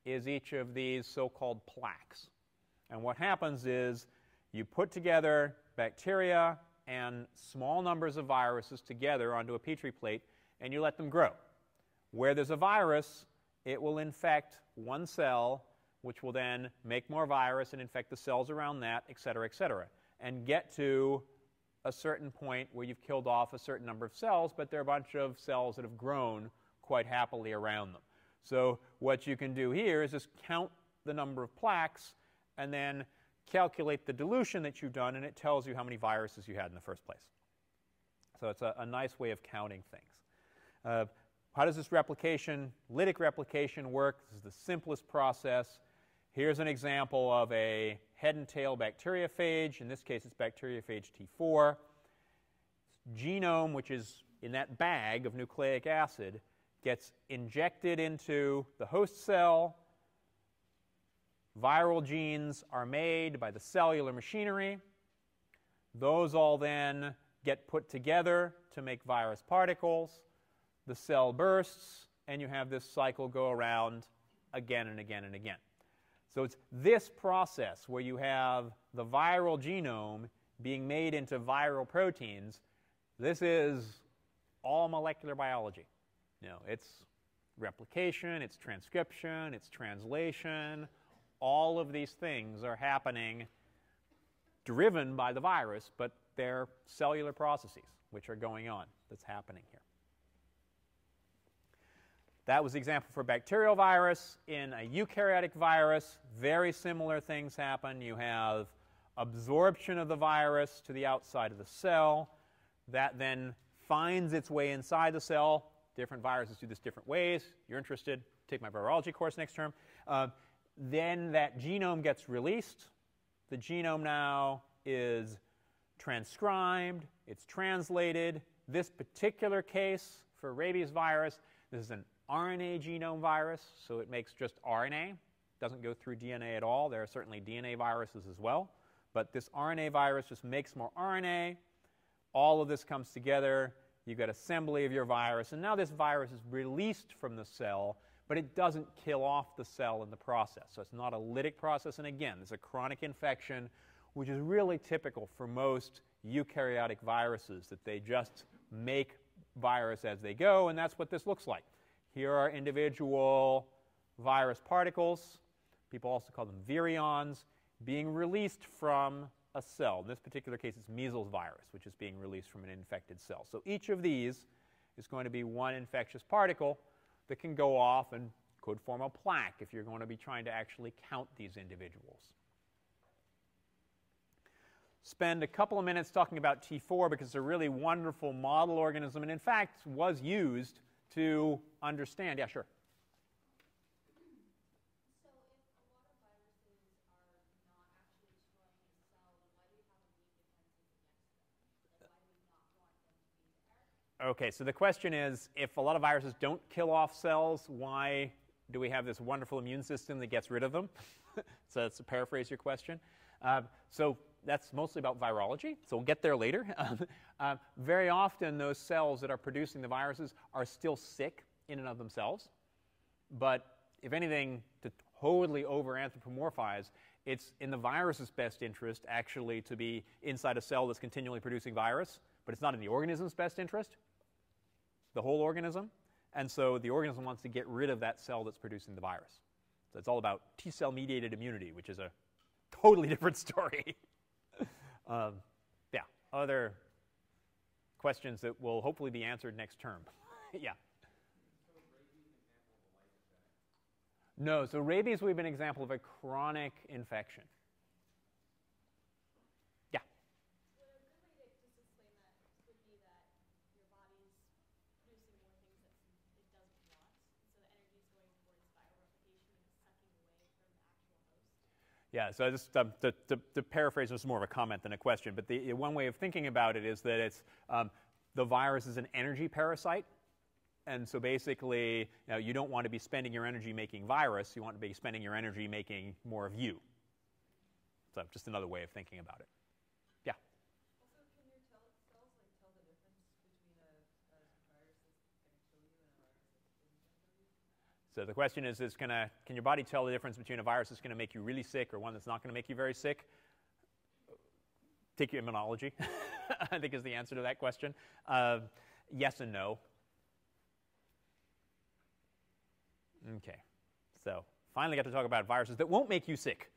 is each of these so-called plaques. And what happens is you put together bacteria and small numbers of viruses together onto a Petri plate, and you let them grow. Where there's a virus, it will infect one cell, which will then make more virus and infect the cells around that, et cetera, and get to a certain point where you've killed off a certain number of cells, but there are a bunch of cells that have grown quite happily around them. So what you can do here is just count the number of plaques and then calculate the dilution that you've done, and it tells you how many viruses you had in the first place. So it's a nice way of counting things. How does this replication, lytic replication, work? This is the simplest process. Here's an example of a head and tail bacteriophage. In this case, it's Bacteriophage T4. Genome, which is in that bag of nucleic acid, gets injected into the host cell. Viral genes are made by the cellular machinery. Those all then get put together to make virus particles. The cell bursts, and you have this cycle go around again and again and again. So it's this process where you have the viral genome being made into viral proteins. This is all molecular biology. It's replication, it's transcription, it's translation. All of these things are happening driven by the virus, but they're cellular processes which are going on that's happening here. That was the example for bacterial virus. In a eukaryotic virus, very similar things happen. You have absorption of the virus to the outside of the cell. That then finds its way inside the cell. Different viruses do this different ways. You're interested, take my virology course next term. Then that genome gets released. The genome now is transcribed. It's translated. This particular case for rabies virus, this is an RNA genome virus, so it makes just RNA. It doesn't go through DNA at all. There are certainly DNA viruses as well. But this RNA virus just makes more RNA. All of this comes together. You get assembly of your virus. And now this virus is released from the cell, but it doesn't kill off the cell in the process. So it's not a lytic process. And again, it's a chronic infection, which is really typical for most eukaryotic viruses, that they just make virus as they go. And that's what this looks like. Here are individual virus particles. People also call them virions, being released from a cell. In this particular case, it's measles virus, which is being released from an infected cell. So each of these is going to be one infectious particle that can go off and could form a plaque if you're going to be trying to actually count these individuals. Spend a couple of minutes talking about T4 because it's a really wonderful model organism and in fact was used to understand. Yeah, sure. So if a lot of viruses are not actually destroying a cell, then why do we have immune defenses against them? Like, why do we not want them to be there? Okay, so the question is, if a lot of viruses don't kill off cells, why do we have this wonderful immune system that gets rid of them? So that's to paraphrase your question. So that's mostly about virology, so we'll get there later. Very often those cells that are producing the viruses are still sick in and of themselves. But if anything, to totally over-anthropomorphize, it's in the virus's best interest actually to be inside a cell that's continually producing virus, but it's not in the organism's best interest, the whole organism. And so the organism wants to get rid of that cell that's producing the virus. So it's all about T-cell mediated immunity, which is a totally different story. Yeah, other questions that will hopefully be answered next term. Yeah. So rabies an example of a life effect? No, so rabies would be an example of a chronic infection. Yeah. Well, a good way to just explain that would be that your body's producing more things that it doesn't want, so the energy is going towards viral replication and it's sucking away from the actual host. Yeah, so just to paraphrase, this is more of a comment than a question, but the one way of thinking about it is that it's the virus is an energy parasite, and so basically you don't want to be spending your energy making virus, you want to be spending your energy making more of you. So just another way of thinking about it. Yeah? Also, can your cells tell the difference between a virus that's going to kill you and a virus that isn't going to kill you? So the question is can your body tell the difference between a virus that's going to make you really sick or one that's not going to make you very sick? Take your immunology, I think is the answer to that question. Yes and no. Okay, so finally got to talk about viruses that won't make you sick.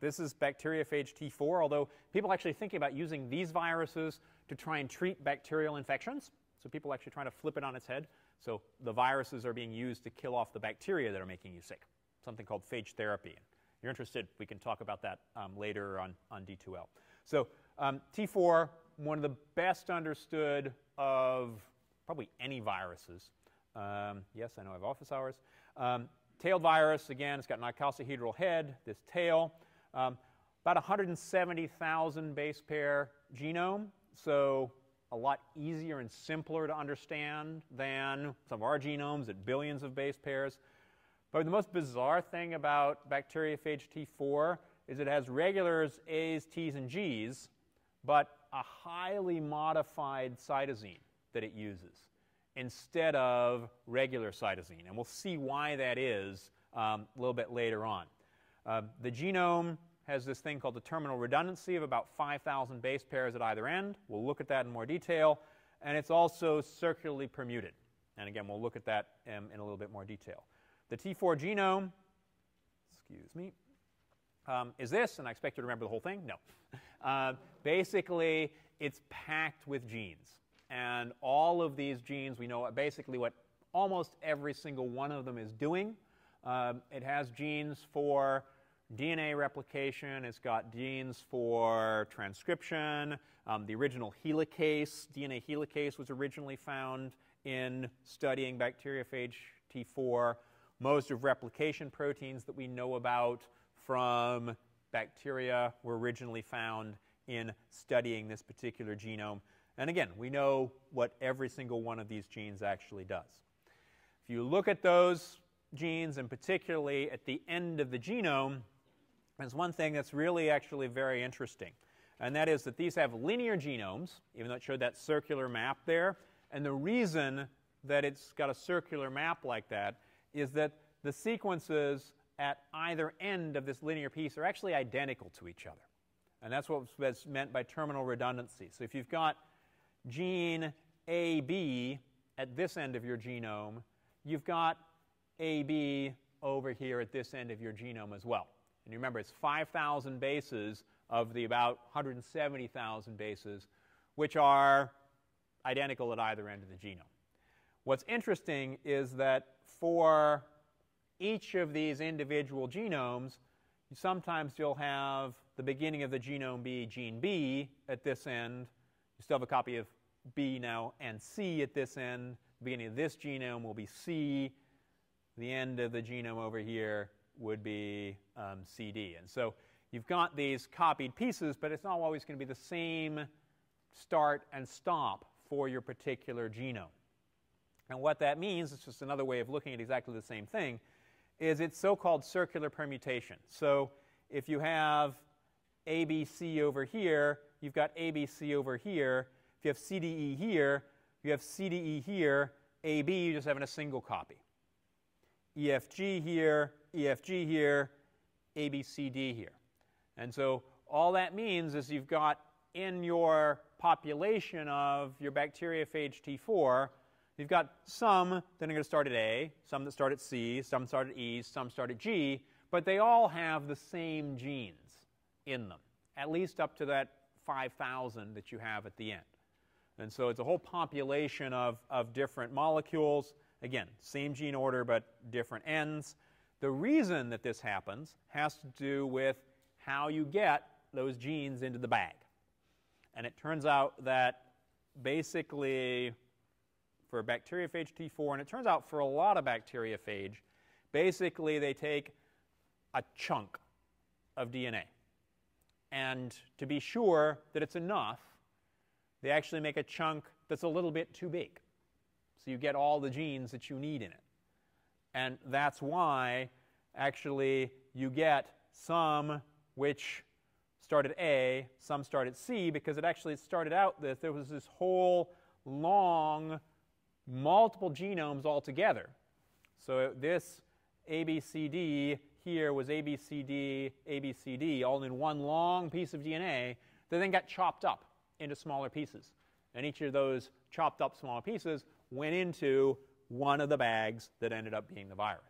This is Bacteriophage T4, although people are actually thinking about using these viruses to try and treat bacterial infections. So people are actually trying to flip it on its head. So the viruses are being used to kill off the bacteria that are making you sick, something called phage therapy. And if you're interested, we can talk about that later on D2L. So T4, one of the best understood of probably any viruses. Yes, I know I have office hours. Tailed virus, again, it's got an icosahedral head, this tail. About 170,000 base pair genome, so a lot easier and simpler to understand than some of our genomes at billions of base pairs. But the most bizarre thing about Bacteriophage T4 is it has regulars, A's, T's, and G's, but a highly modified cytosine that it uses instead of regular cytosine. And we'll see why that is a little bit later on. The genome has this thing called the terminal redundancy of about 5,000 base pairs at either end. We'll look at that in more detail. And it's also circularly permuted. And again, we'll look at that in a little bit more detail. The T4 genome, excuse me, is this, and I expect you to remember the whole thing. No. Basically, it's packed with genes. And all of these genes, we know basically what almost every single one of them is doing. It has genes for DNA replication. It's got genes for transcription. The original helicase, DNA helicase, was originally found in studying bacteriophage T4. Most of replication proteins that we know about from bacteria were originally found in studying this particular genome. And again, we know what every single one of these genes actually does. If you look at those genes, and particularly at the end of the genome, there's one thing that's really actually very interesting. And that is that these have linear genomes, even though it showed that circular map there. And the reason that it's got a circular map like that is that the sequences at either end of this linear piece are actually identical to each other. And that's what's meant by terminal redundancy. So if you've got gene AB at this end of your genome, you've got AB over here at this end of your genome as well. And you remember, it's 5,000 bases of the about 170,000 bases, which are identical at either end of the genome. What's interesting is that for each of these individual genomes, sometimes you'll have the beginning of the genome be gene B at this end. You still have a copy of B now and C at this end. The beginning of this genome will be C. The end of the genome over here would be CD. And so you've got these copied pieces, but it's not always going to be the same start and stop for your particular genome. And what that means, it's just another way of looking at exactly the same thing, is it's so-called circular permutation. So if you have ABC over here, you've got ABC over here. If you have CDE here, you have CDE here. AB, you just have in a single copy. EFG here, EFG here, ABCD here. And so all that means is you've got in your population of your bacteriophage T4, you've got some that are going to start at A, some that start at C, some start at E, some start at G, but they all have the same genes in them, at least up to that 5,000 that you have at the end. And so it's a whole population of different molecules. Again, same gene order, but different ends. The reason that this happens has to do with how you get those genes into the bag. And it turns out that basically for bacteriophage T4, and it turns out for a lot of bacteriophage, basically they take a chunk of DNA. And to be sure that it's enough, they actually make a chunk that's a little bit too big. So you get all the genes that you need in it. And that's why actually you get some which start at A, some start at C, because it actually started out that there was this whole long multiple genomes altogether. So this ABCD here was ABCD, ABCD, all in one long piece of DNA that then got chopped up into smaller pieces. And each of those chopped up smaller pieces went into one of the bags that ended up being the virus.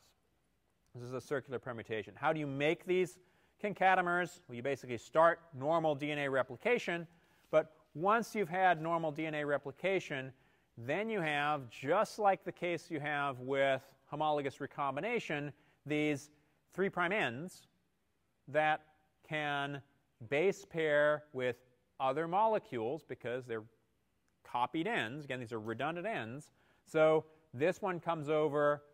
This is a circular permutation. How do you make these concatemers? Well, you basically start normal DNA replication, but once you've had normal DNA replication, then you have, just like the case you have with homologous recombination, these 3' ends that can base pair with other molecules because they're copied ends. Again, these are redundant ends. So this one comes over,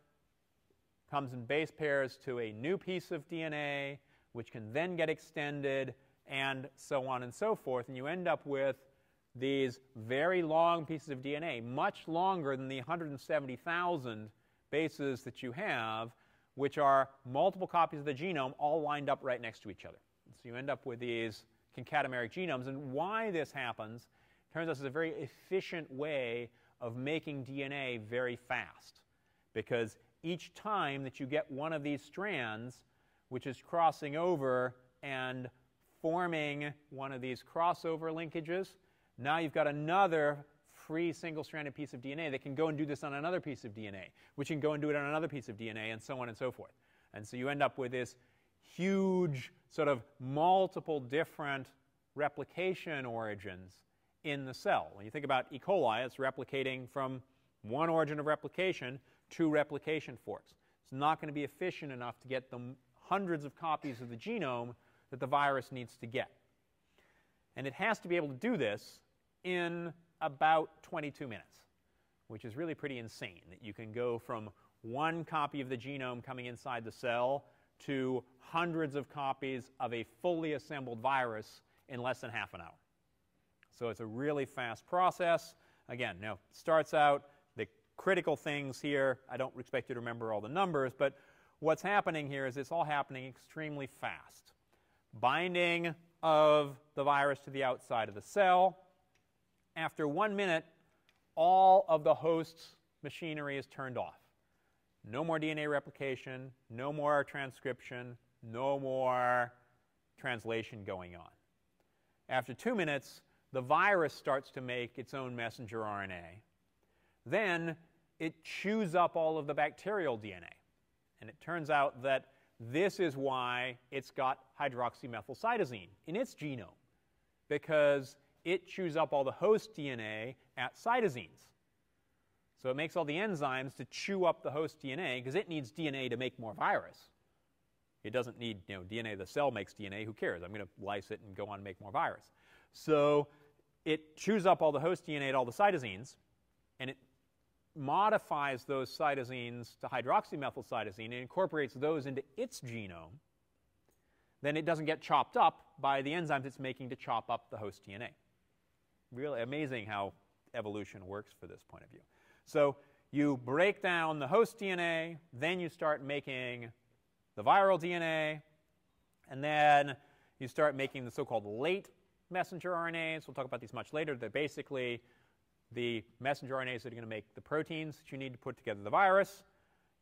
comes in base pairs to a new piece of DNA, which can then get extended, and so on and so forth. And you end up with these very long pieces of DNA, much longer than the 170,000 bases that you have, which are multiple copies of the genome all lined up right next to each other. So you end up with these concatenameric genomes. And why this happens, turns out, is a very efficient way of making DNA very fast. Because each time that you get one of these strands, which is crossing over and forming one of these crossover linkages, now you've got another free single-stranded piece of DNA that can go and do this on another piece of DNA, which can go and do it on another piece of DNA, and so on and so forth. And so you end up with this huge sort of multiple different replication origins in the cell. When you think about E. coli, it's replicating from one origin of replication to replication forks. It's not going to be efficient enough to get the hundreds of copies of the genome that the virus needs to get. And it has to be able to do this in about 22 minutes, which is really pretty insane, that you can go from one copy of the genome coming inside the cell to hundreds of copies of a fully assembled virus in less than half an hour. So it's a really fast process. Again, now, it starts out, the critical things here, I don't expect you to remember all the numbers, but what's happening here is it's all happening extremely fast. Binding of the virus to the outside of the cell. After 1 minute, all of the host's machinery is turned off. No more DNA replication, no more transcription, no more translation going on. After 2 minutes, the virus starts to make its own messenger RNA. Then it chews up all of the bacterial DNA. And it turns out that this is why it's got hydroxymethylcytosine in its genome, because it chews up all the host DNA at cytosines. So it makes all the enzymes to chew up the host DNA, because it needs DNA to make more virus. It doesn't need, DNA. The cell makes DNA. Who cares? I'm going to lyse it and go on and make more virus. So it chews up all the host DNA at all the cytosines, and it modifies those cytosines to hydroxymethylcytosine and incorporates those into its genome. Then it doesn't get chopped up by the enzymes it's making to chop up the host DNA. Really amazing how evolution works for this point of view. So you break down the host DNA, then you start making the viral DNA, and then you start making the so-called late messenger RNAs. We'll talk about these much later. They're basically the messenger RNAs that are going to make the proteins that you need to put together the virus.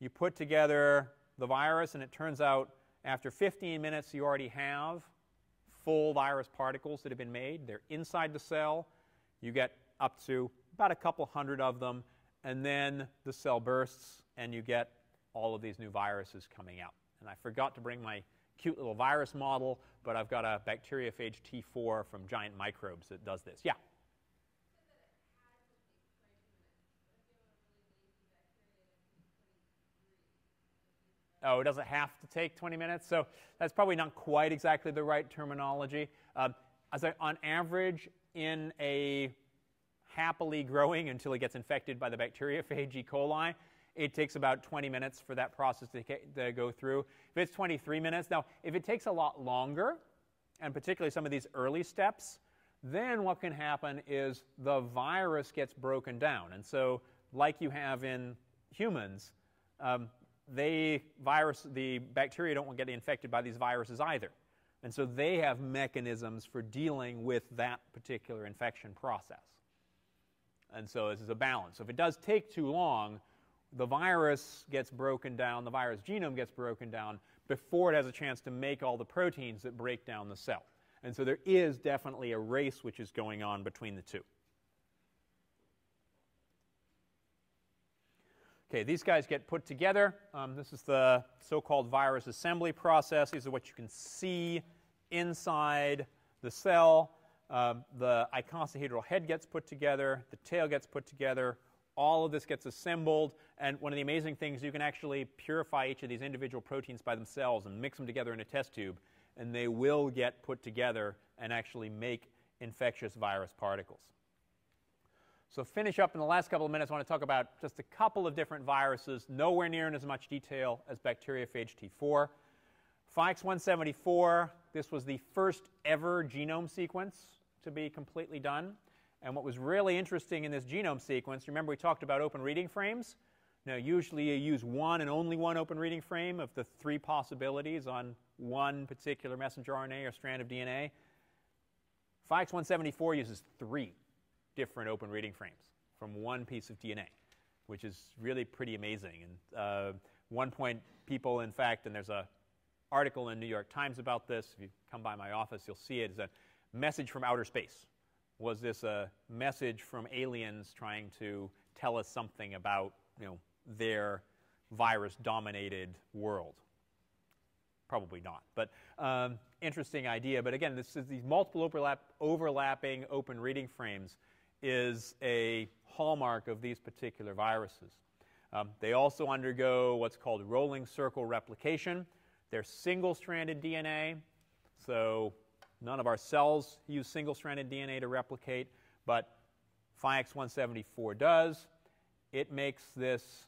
You put together the virus, and it turns out after 15 minutes you already have full virus particles that have been made. They're inside the cell. You get up to about a couple hundred of them, and then the cell bursts, and you get all of these new viruses coming out. And I forgot to bring my cute little virus model, but I've got a Bacteriophage T4 from Giant Microbes that does this. Yeah? Oh, it doesn't have to take 20 minutes? So that's probably not quite exactly the right terminology. On average, in a happily growing until it gets infected by the bacteriophage E. coli, it takes about 20 minutes for that process to go through. If it's 23 minutes, now, if it takes a lot longer, and particularly some of these early steps, then what can happen is the virus gets broken down. And so, like you have in humans, the bacteria don't want to get infected by these viruses either. And so they have mechanisms for dealing with that particular infection process. And so this is a balance. So if it does take too long, the virus gets broken down, the virus genome gets broken down before it has a chance to make all the proteins that break down the cell. And so there is definitely a race which is going on between the two. Okay, these guys get put together. This is the so-called virus assembly process. These are what you can see inside the cell. The icosahedral head gets put together. The tail gets put together. All of this gets assembled. And one of the amazing things, you can actually purify each of these individual proteins by themselves and mix them together in a test tube. And they will get put together and actually make infectious virus particles. So finish up in the last couple of minutes, I want to talk about just a couple of different viruses, nowhere near in as much detail as Bacteriophage T4. FIX174, this was the first ever genome sequence to be completely done. And what was really interesting in this genome sequence, remember we talked about open reading frames? Now usually you use one and only one open reading frame of the 3 possibilities on one particular messenger RNA or strand of DNA. FIX174 uses 3 different open reading frames from one piece of DNA, which is really pretty amazing. And one point, people, in fact, and there's an article in New York Times about this. If you come by my office, you'll see it. It's a message from outer space, Was this a message from aliens trying to tell us something about, their virus-dominated world? Probably not. But interesting idea. But again, this is these multiple overlapping open reading frames is a hallmark of these particular viruses. They also undergo what's called rolling circle replication. They're single-stranded DNA, so none of our cells use single-stranded DNA to replicate, but Phi-X174 does. It makes this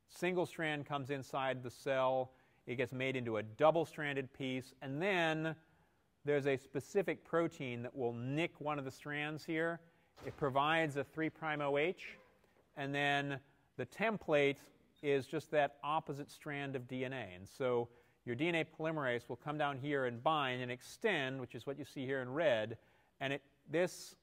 single strand comes inside the cell. It gets made into a double-stranded piece, and then there's a specific protein that will nick one of the strands here. It provides a 3' OH, and then the template is just that opposite strand of DNA. And so your DNA polymerase will come down here and bind and extend, which is what you see here in red, and this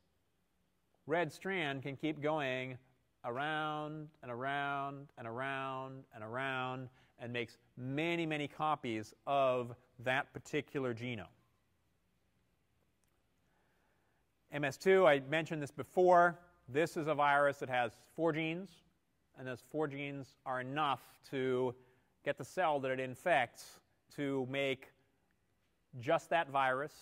red strand can keep going around and around and around and around and makes many, many copies of that particular genome. MS2, I mentioned this before. This is a virus that has 4 genes, and those 4 genes are enough to get the cell that it infects to make just that virus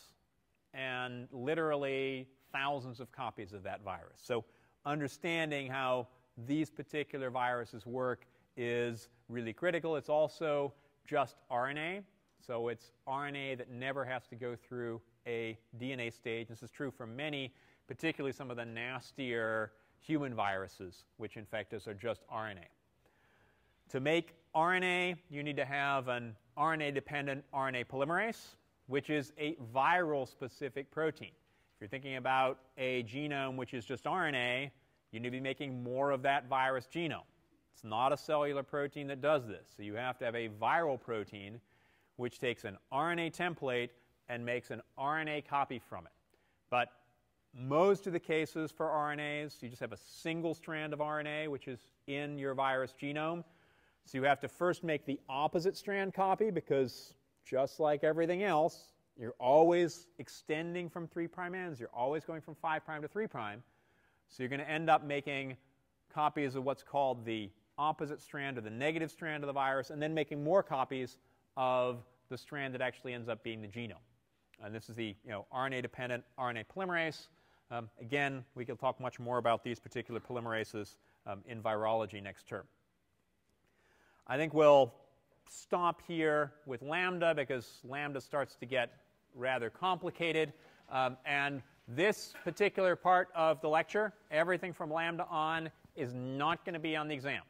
and literally thousands of copies of that virus. So understanding how these particular viruses work is really critical. It's also just RNA. So it's RNA that never has to go through a DNA stage. This is true for many, particularly some of the nastier human viruses which infect us are just RNA. To make RNA, you need to have an RNA-dependent RNA polymerase, which is a viral-specific protein. If you're thinking about a genome which is just RNA, you need to be making more of that virus genome. It's not a cellular protein that does this. So you have to have a viral protein which takes an RNA template and makes an RNA copy from it. But most of the cases for RNAs, you just have a single strand of RNA which is in your virus genome. So you have to first make the opposite strand copy because just like everything else, you're always extending from 3' ends. You're always going from 5' to 3'. So you're going to end up making copies of what's called the opposite strand or the negative strand of the virus, and then making more copies of the strand that actually ends up being the genome. And this is the RNA-dependent RNA polymerase. Again, we can talk much more about these particular polymerases in virology next term. I think we'll stop here with lambda because lambda starts to get rather complicated. And this particular part of the lecture, everything from lambda on, is not going to be on the exam.